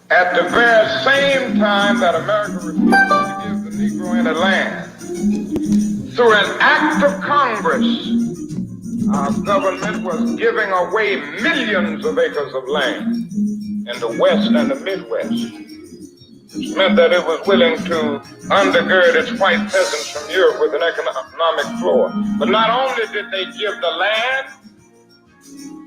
At the very same time that America refused to give the Negro any land, through an act of Congress, our government was giving away millions of acres of land in the West and the Midwest, which meant that it was willing to undergird its white peasants from Europe with an economic floor. But not only did they give the land,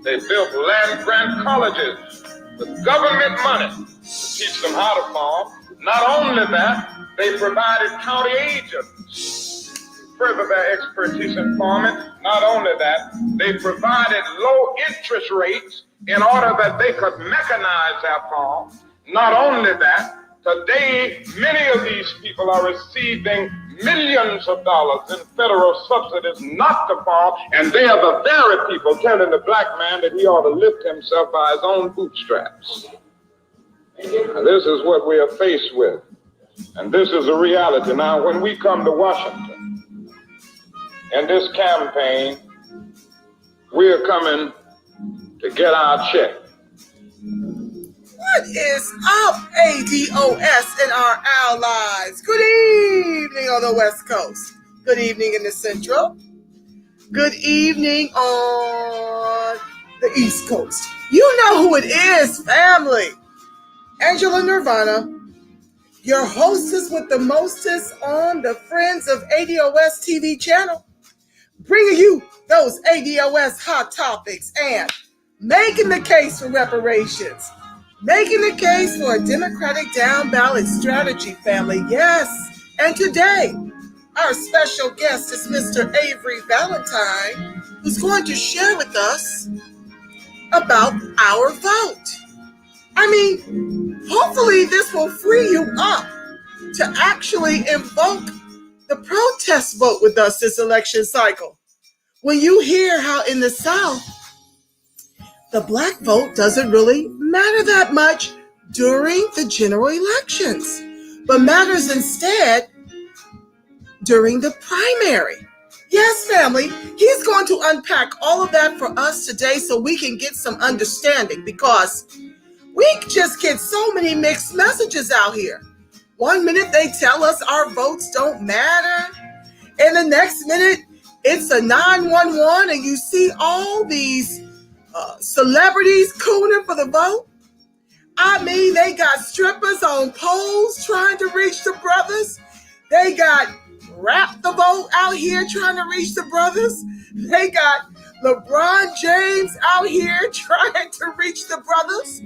they built land grant colleges with government money to teach them how to farm. Not only that, they provided county agents to further their expertise in farming. Not only that, they provided low interest rates in order that they could mechanize their farm. Not only that, today many of these people are receiving millions of dollars in federal subsidies not to farm, and they are the very people telling the black man that he ought to lift himself by his own bootstraps. Now, this is what we are faced with, and this is a reality. Now, when we come to Washington in this campaign, we are coming to get our check. What is up, ADOS and our allies? Good evening on the West Coast. Good evening in the Central. Good evening on the East Coast. You know who it is, family. Angela Nirvana, your hostess with the mostest on the Friends of ADOS TV channel, bringing you those ADOS hot topics and making the case for reparations. Making the case for a Democratic down ballot strategy, family. Yes. And today, our special guest is Mr. Avery Valentine, who's going to share with us about our vote. I mean, hopefully this will free you up to actually invoke the protest vote with us this election cycle. When you hear how in the South, the black vote doesn't really matter that much during the general elections, but matters instead during the primary. Yes, family, he's going to unpack all of that for us today so we can get some understanding, because we just get so many mixed messages out here. One minute they tell us our votes don't matter, and the next minute it's a 911 and you see all these celebrities cooning for the vote. I mean, they got strippers on poles trying to reach the brothers. They got Rap the Vote out here trying to reach the brothers. They got LeBron James out here trying to reach the brothers.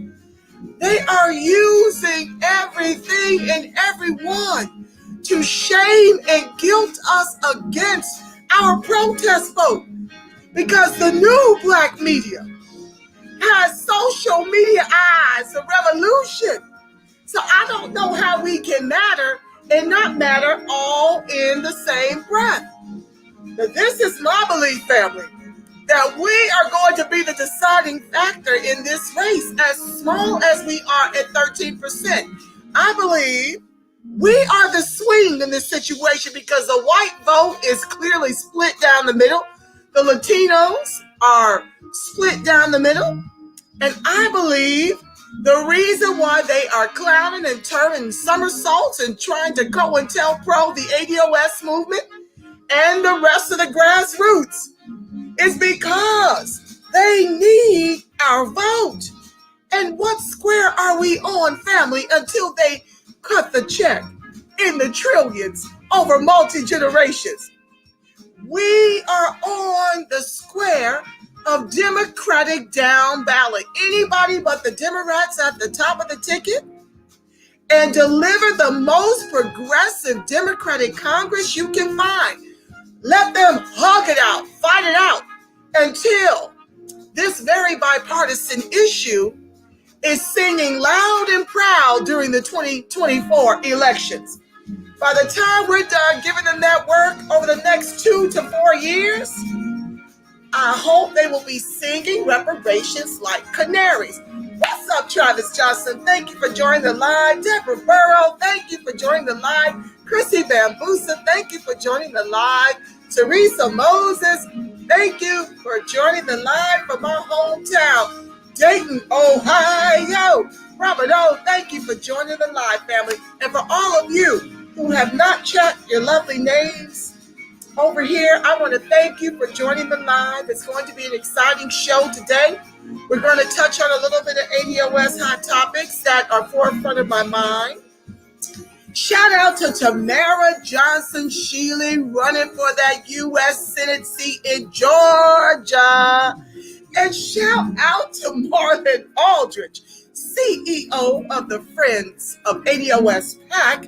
They are using everything and everyone to shame and guilt us against our protest vote, because the new black media has social media eyes, a revolution. So I don't know how we can matter and not matter all in the same breath. But this is my belief, family, that we are going to be the deciding factor in this race, as small as we are at 13%. I believe we are the swing in this situation, because the white vote is clearly split down the middle. The Latinos are split down the middle. And I believe the reason why they are clowning and turning somersaults and trying to go and tell pro the ADOS movement and the rest of the grassroots is because they need our vote. And what square are we on, family, until they cut the check in the trillions over multi-generations? We are on the square of Democratic down ballot. Anybody but the Democrats at the top of the ticket and deliver the most progressive Democratic Congress you can find. Let them hug it out, fight it out, until this very bipartisan issue is singing loud and proud during the 2024 elections. By the time we're done giving them that work over the next 2 to 4 years, I hope they will be singing reparations like canaries. What's up, Travis Johnson? Thank you for joining the live. Deborah Burrow, thank you for joining the live. Chrissy Bambusa, thank you for joining the live. Teresa Moses, thank you for joining the live from our hometown, Dayton, Ohio. Robert O, thank you for joining the live, family. And for all of you who have not checked your lovely names over here, I want to thank you for joining the live. It's going to be an exciting show today. We're going to touch on a little bit of ADOS hot topics that are forefront of my mind. Shout out to Tamara Johnson Shealy running for that U.S. Senate seat in Georgia. And shout out to Marlon Aldridge, CEO of the Friends of ADOS PAC,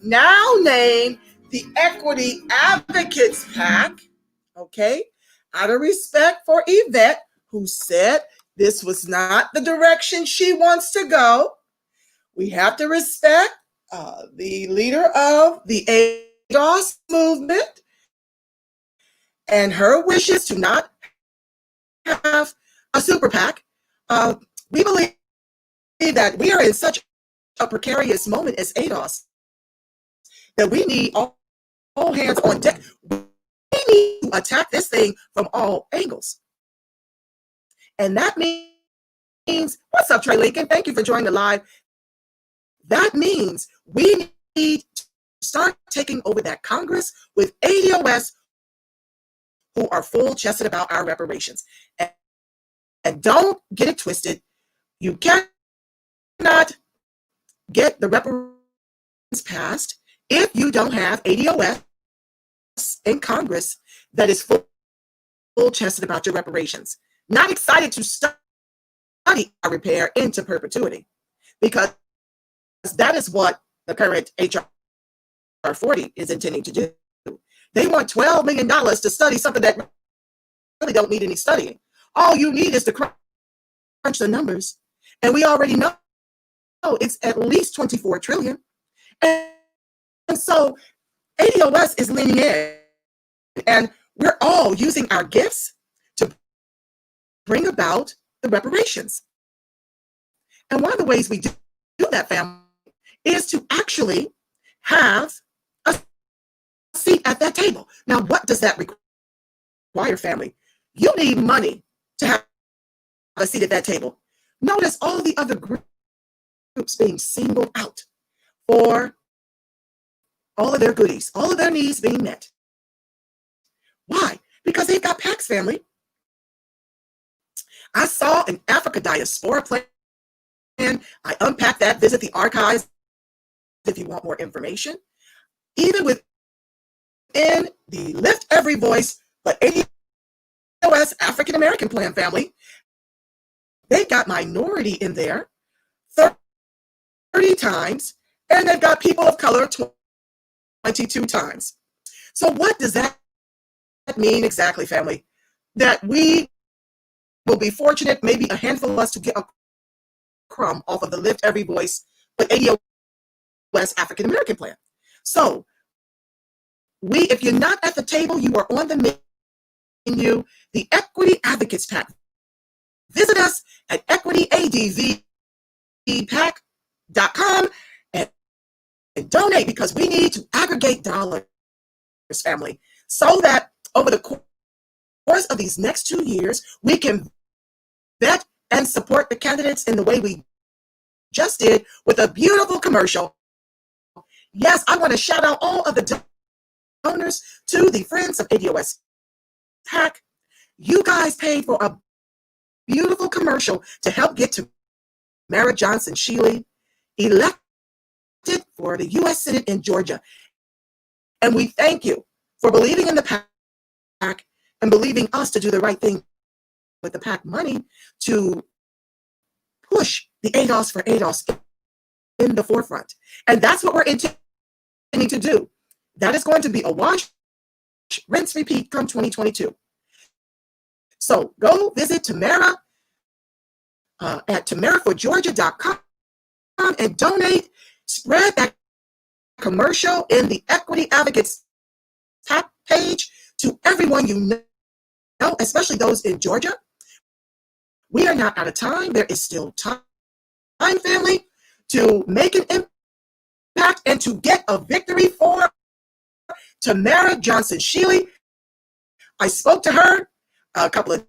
now named the Equity Advocates PAC. Okay, out of respect for Yvette, who said this was not the direction she wants to go, we have to respect the leader of the ADOS movement and her wishes to not have a super PAC. We believe that we are in such a precarious moment as ADOS that we need all hands on deck. We need to attack this thing from all angles. And that means, what's up, Trey Lincoln? Thank you for joining the live. That means we need to start taking over that Congress with ADOS who are full-chested about our reparations. And don't get it twisted. You cannot get the reparations passed if you don't have ADOS in Congress that is full-chested about your reparations. Not excited to study our repair into perpetuity, because that is what the current HR 40 is intending to do. They want $12 million to study something that really don't need any studying. All you need is to crunch the numbers. And we already know it's at least 24 trillion. And so ADOS is leaning in. And we're all using our gifts to bring about the reparations. And one of the ways we do that, family, is to actually have a seat at that table. Now, what does that require, family? You need money to have a seat at that table. Notice all the other groups being singled out for all of their goodies, all of their needs being met. Why? Because they've got PACs, family. I saw an Africa diaspora plan. I unpacked that. Visit the archives if you want more information. Even within the Lift Every Voice, but ADOS African American Plan, family, they've got minority in there 30 times, and they've got people of color 22 times. So what does that mean exactly, family? That we will be fortunate, maybe a handful of us, to get a crumb off of the Lift Every Voice, but ADOS African American Plan. So if you're not at the table, you are on the menu. The Equity Advocates PAC. Visit us at equityadvpac.com and donate, because we need to aggregate dollars, family, so that over the course of these next 2 years, we can vet and support the candidates in the way we just did with a beautiful commercial. Yes, I want to shout out all of the donors to the Friends of ADOS PAC. You guys paid for a beautiful commercial to help get to Margaret Johnson Shealy elected for the U.S. Senate in Georgia. And we thank you for believing in the PAC and believing us to do the right thing with the PAC money to push the ADOS for ADOS in the forefront. And that's what we're intending to do. That is going to be a wash, rinse, repeat come 2022. So go visit Tamara at tamaraforgeorgia.com and donate. Spread that commercial in the Equity Advocates PAC page to everyone you know, especially those in Georgia. We are not out of time. There is still time, family, to make an impact and to get a victory for Tamara Johnson Shealy. I spoke to her a couple of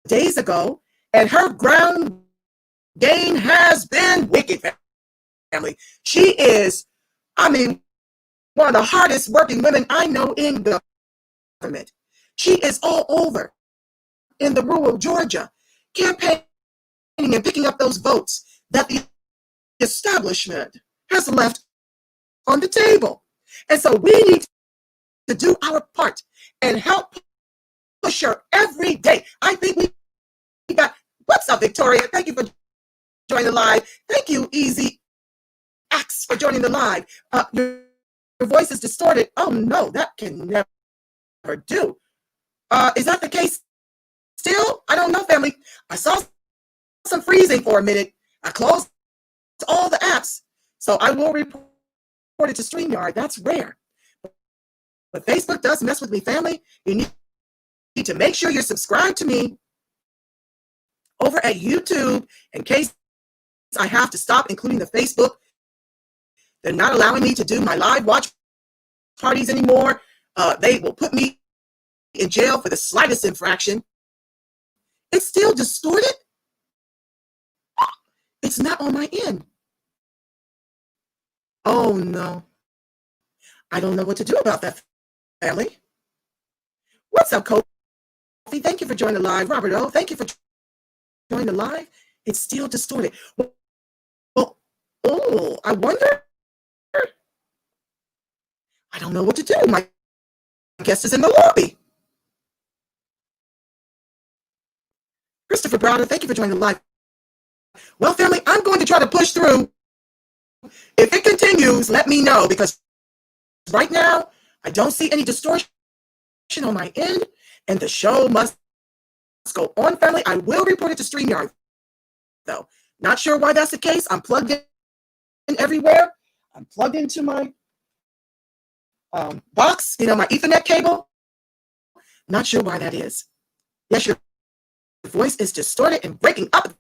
days ago, and her groundbreaking Dane has been wicked, family. She is, one of the hardest working women I know in government. She is all over in the rural Georgia, campaigning and picking up those votes that the establishment has left on the table. And so we need to do our part and help push her every day. I think we got, what's up, Victoria? Thank you for joining the live. Thank you, Easy X, for joining the live. Your voice is distorted. Oh no, that can never do. Is that the case still? I don't know, family. I saw some freezing for a minute. I closed all the apps, so I will report it to StreamYard. That's rare. But Facebook does mess with me, family. You need to make sure you're subscribed to me over at YouTube in case I have to stop including the Facebook. They're not allowing me to do my live watch parties anymore. They will put me in jail for the slightest infraction. It's still distorted. It's not on my end. Oh no. I don't know what to do about that, family. What's up, Kofi? Thank you for joining the live. Robert O, thank you for joining the live. It's still distorted. Well, oh, I wonder. I don't know what to do. My guest is in the lobby. Christopher Browder, thank you for joining the live. Well, family, I'm going to try to push through. If it continues, let me know, because right now I don't see any distortion on my end, and the show must go on, family. I will report it to StreamYard, though. Not sure why that's the case. I'm plugged in everywhere. I'm plugged into my box, my Ethernet cable. Not sure why that is. Yes, your voice is distorted and breaking up at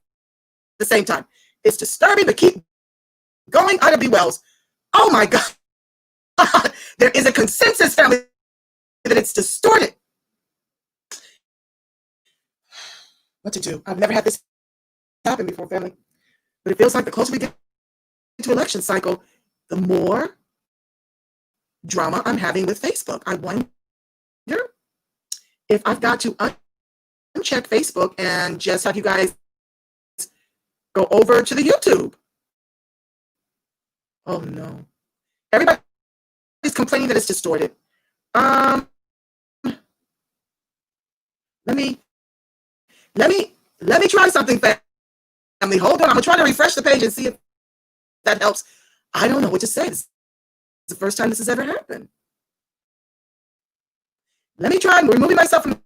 the same time. It's disturbing, but keep going. Ida B. Wells. Oh my God. There is a consensus, family, that it's distorted. What to do? I've never had this happen before, family. But it feels like the closer we get to election cycle, the more drama I'm having with Facebook. I wonder if I've got to uncheck Facebook and just have you guys go over to the YouTube. Oh no. Everybody's complaining that it's distorted. Let me try something, family. Hold on. I'm gonna try to refresh the page and see if that helps. I don't know what to say. This is the first time this has ever happened. Let me try removing myself from.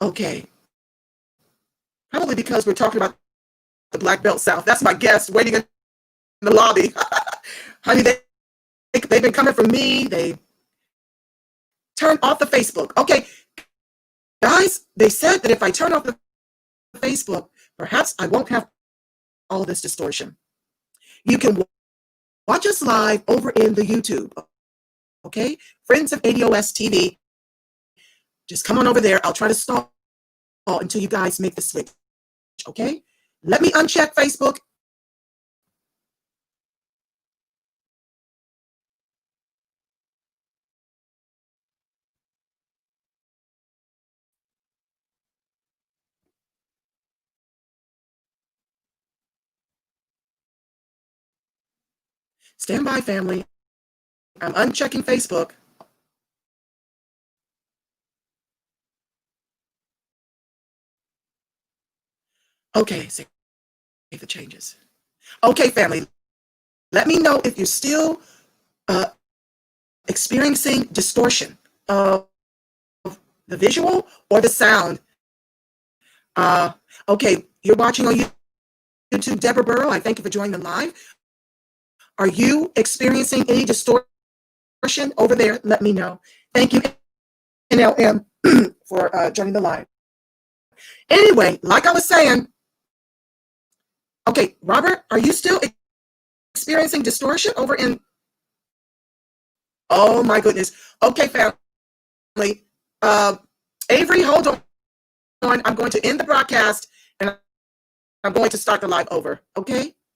Okay. Probably because we're talking about the Black Belt South. That's my guest waiting in the lobby. Honey, they've been coming for me. They turned off the Facebook. Okay, guys, they said that if I turn off the Facebook, perhaps I won't have all this distortion. You can watch us live over in the YouTube. Okay, friends of ADOS TV. Just come on over there. I'll try to stall until you guys make the switch. Okay, let me uncheck Facebook. Stand by, family. I'm unchecking Facebook. Okay, save the changes. Okay, family. Let me know if you're still experiencing distortion of the visual or the sound. Okay, you're watching on YouTube, Deborah Burrow. I thank you for joining the live. Are you experiencing any distortion over there? Let me know. Thank you, NLM. for joining the live. Anyway, like I was saying, okay, Robert, are you still experiencing distortion over in? Oh my goodness. Okay, family. Avery, hold on. I'm going to end the broadcast and I'm going to start the live over. Okay.